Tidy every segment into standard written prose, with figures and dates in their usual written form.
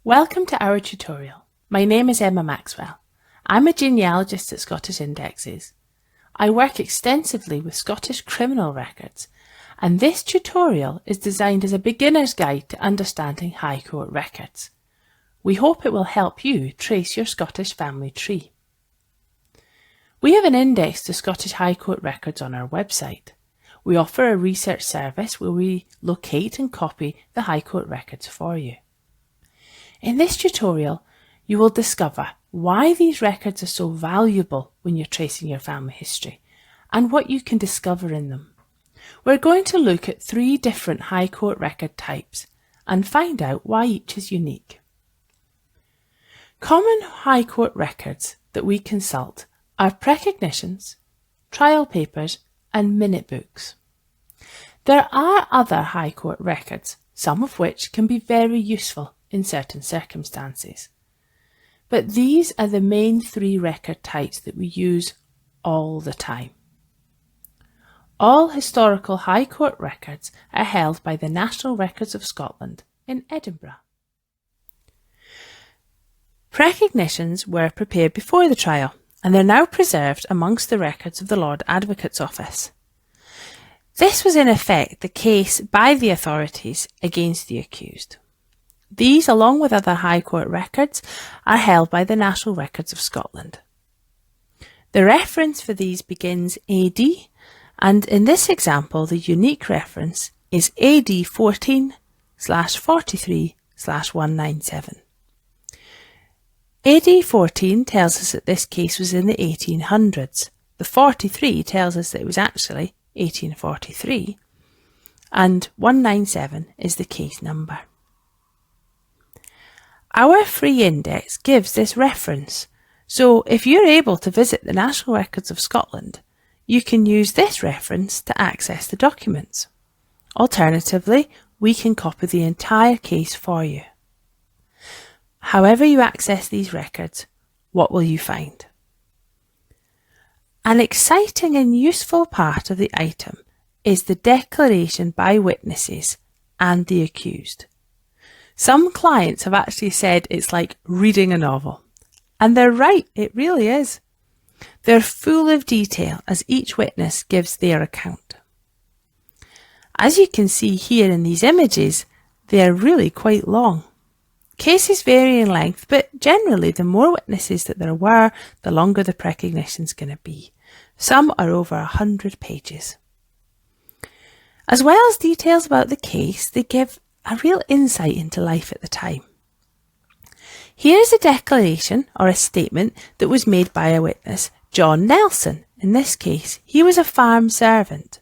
Welcome to our tutorial. My name is Emma Maxwell. I'm a genealogist at Scottish Indexes. I work extensively with Scottish criminal records, and this tutorial is designed as a beginner's guide to understanding High Court records. We hope it will help you trace your Scottish family tree. We have an index to Scottish High Court records on our website. We offer a research service where we locate and copy the High Court records for you. In this tutorial, you will discover why these records are so valuable when you're tracing your family history and what you can discover in them. We're going to look at 3 different High Court record types and find out why each is unique. Common High Court records that we consult are precognitions, trial papers and minute books. There are other High Court records, some of which can be very useful in certain circumstances. But these are the main 3 record types that we use all the time. All historical High Court records are held by the National Records of Scotland in Edinburgh. Precognitions were prepared before the trial, and they're now preserved amongst the records of the Lord Advocate's Office. This was in effect the case by the authorities against the accused. These, along with other High Court records, are held by the National Records of Scotland. The reference for these begins AD, and in this example the unique reference is AD 14/43/197. AD 14 tells us that this case was in the 1800s. The 43 tells us that it was actually 1843, and 197 is the case number. Our free index gives this reference, so if you're able to visit the National Records of Scotland, you can use this reference to access the documents. Alternatively, we can copy the entire case for you. However you access these records, what will you find? An exciting and useful part of the item is the declaration by witnesses and the accused. Some clients have actually said it's like reading a novel. And they're right, it really is. They're full of detail as each witness gives their account. As you can see here in these images, they are really quite long. Cases vary in length, but generally the more witnesses that there were, the longer the precognition is going to be. Some are over 100 pages. As well as details about the case, they give a real insight into life at the time. Here's a declaration or a statement that was made by a witness, John Nelson. In this case, he was a farm servant.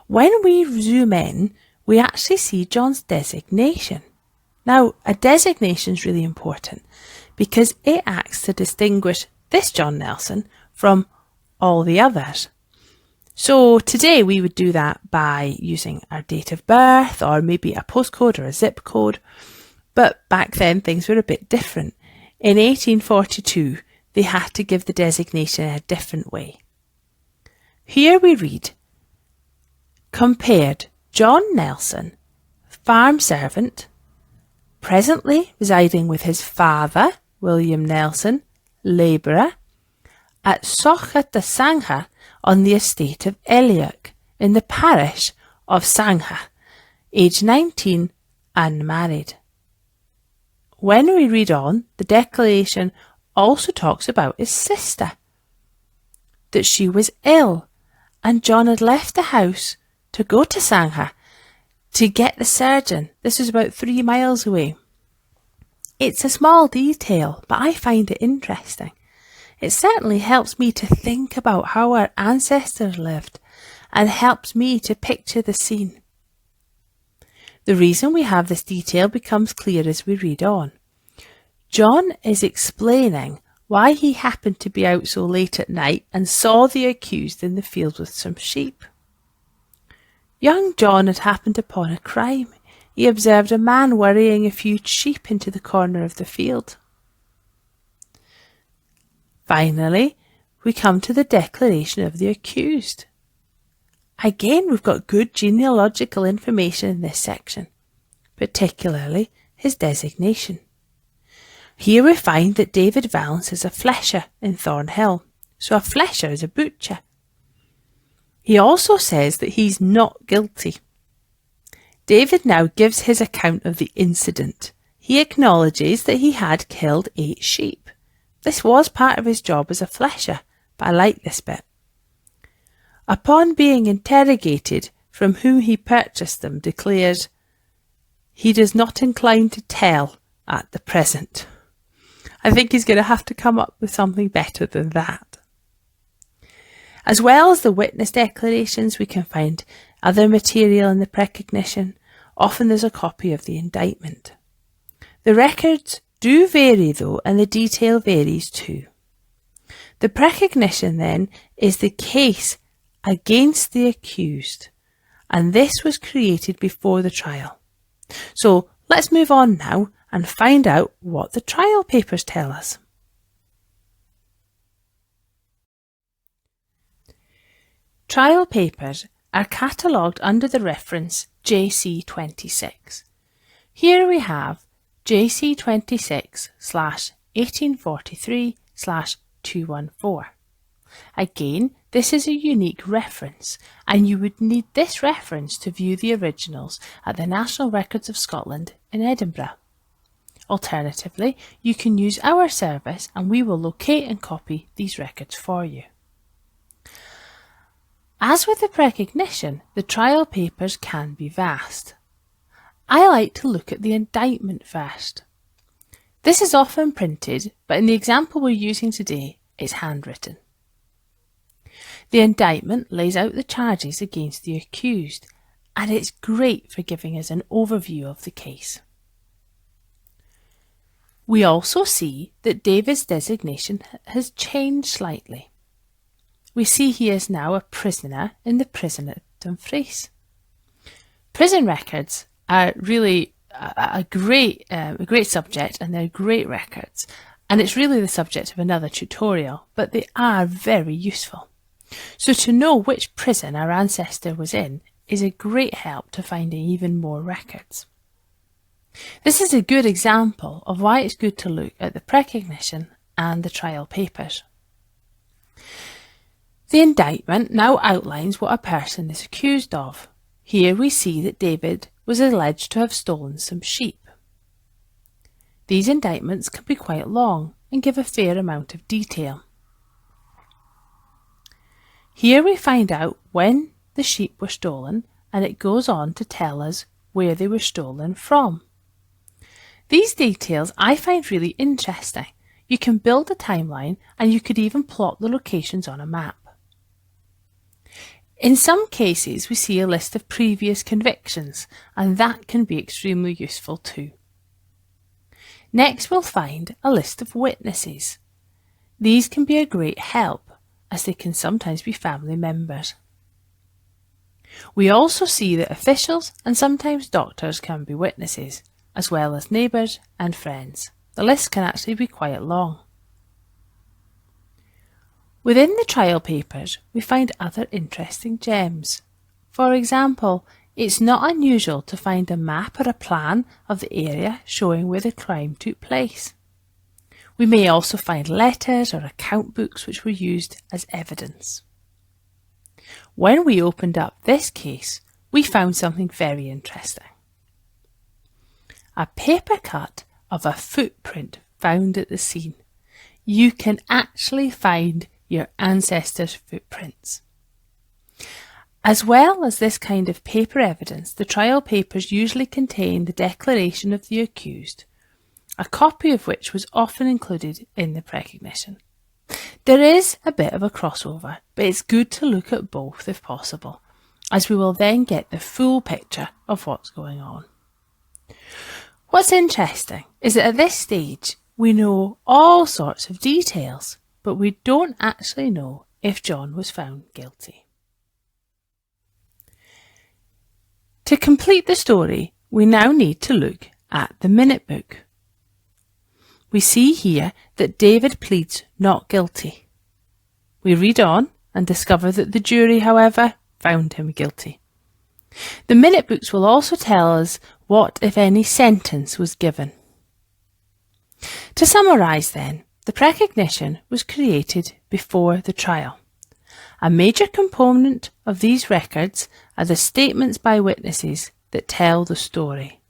When we zoom in, we actually see John's designation. Now, a designation is really important because it acts to distinguish this John Nelson from all the others. So today we would do that by using our date of birth or maybe a postcode or a zip code. But back then things were a bit different. In 1842, they had to give the designation in a different way. Here we read, compared John Nelson, farm servant, presently residing with his father, William Nelson, labourer, at Socha de Sangha on the estate of Elioch in the parish of Sangha, aged 19, unmarried. When we read on, the declaration also talks about his sister, that she was ill, and John had left the house to go to Sangha to get the surgeon. This was about 3 miles away. It's a small detail, but I find it interesting. It certainly helps me to think about how our ancestors lived and helps me to picture the scene. The reason we have this detail becomes clear as we read on. John is explaining why he happened to be out so late at night and saw the accused in the field with some sheep. Young John had happened upon a crime. He observed a man worrying a few sheep into the corner of the field. Finally, we come to the declaration of the accused. Again, we've got good genealogical information in this section, particularly his designation. Here we find that David Valence is a flesher in Thornhill, so a flesher is a butcher. He also says that he's not guilty. David now gives his account of the incident. He acknowledges that he had killed 8 sheep. This was part of his job as a flesher, but I like this bit. Upon being interrogated from whom he purchased them, declared, he does not incline to tell at the present. I think he's going to have to come up with something better than that. As well as the witness declarations, we can find other material in the precognition. Often there's a copy of the indictment. The records do vary though, and the detail varies too. The precognition then is the case against the accused, and this was created before the trial. So let's move on now and find out what the trial papers tell us. Trial papers are catalogued under the reference JC26. Here we have JC26/1843/214. Again, this is a unique reference, and you would need this reference to view the originals at the National Records of Scotland in Edinburgh. Alternatively, you can use our service and we will locate and copy these records for you. As with the precognition, the trial papers can be vast. I like to look at the indictment first. This is often printed, but in the example we're using today, it's handwritten. The indictment lays out the charges against the accused, and it's great for giving us an overview of the case. We also see that David's designation has changed slightly. We see he is now a prisoner in the prison at Dumfries. Prison records are really a great subject, and they're great records, and it's really the subject of another tutorial, but they are very useful. So to know which prison our ancestor was in is a great help to finding even more records. This is a good example of why it's good to look at the precognition and the trial papers. The indictment now outlines what a person is accused of. Here we see that David was alleged to have stolen some sheep. These indictments can be quite long and give a fair amount of detail. Here we find out when the sheep were stolen, and it goes on to tell us where they were stolen from. These details I find really interesting. You can build a timeline, and you could even plot the locations on a map. In some cases, we see a list of previous convictions, and that can be extremely useful too. Next, we'll find a list of witnesses. These can be a great help, as they can sometimes be family members. We also see that officials and sometimes doctors can be witnesses, as well as neighbours and friends. The list can actually be quite long. Within the trial papers, we find other interesting gems. For example, it's not unusual to find a map or a plan of the area showing where the crime took place. We may also find letters or account books which were used as evidence. When we opened up this case, we found something very interesting. A paper cut of a footprint found at the scene. You can actually find your ancestors' footprints. As well as this kind of paper evidence, the trial papers usually contain the declaration of the accused, a copy of which was often included in the precognition. There is a bit of a crossover, but it's good to look at both if possible, as we will then get the full picture of what's going on. What's interesting is that at this stage we know all sorts of details, but we don't actually know if John was found guilty. To complete the story, we now need to look at the minute book. We see here that David pleads not guilty. We read on and discover that the jury, however, found him guilty. The minute books will also tell us what, if any, sentence was given. To summarise then, the precognition was created before the trial. A major component of these records are the statements by witnesses that tell the story.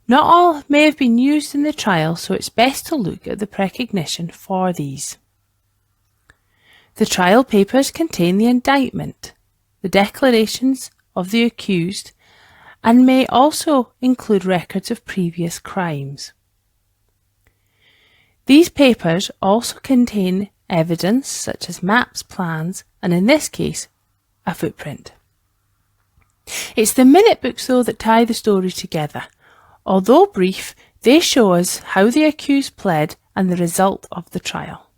Not all may have been used in the trial, so it's best to look at the precognition for these. The trial papers contain the indictment, the declarations of the accused, and may also include records of previous crimes. These papers also contain evidence such as maps, plans, and in this case, a footprint. It's the minute books though that tie the story together. Although brief, they show us how the accused pled and the result of the trial.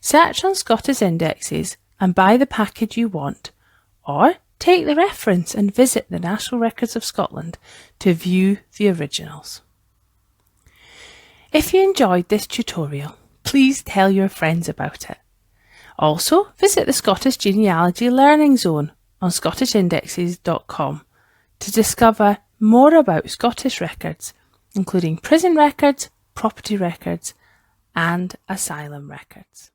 Search on Scottish indexes and buy the package you want, or take the reference and visit the National Records of Scotland to view the originals. If you enjoyed this tutorial, please tell your friends about it. Also, visit the Scottish Genealogy Learning Zone on scottishindexes.com to discover more about Scottish records, including prison records, property records, and asylum records.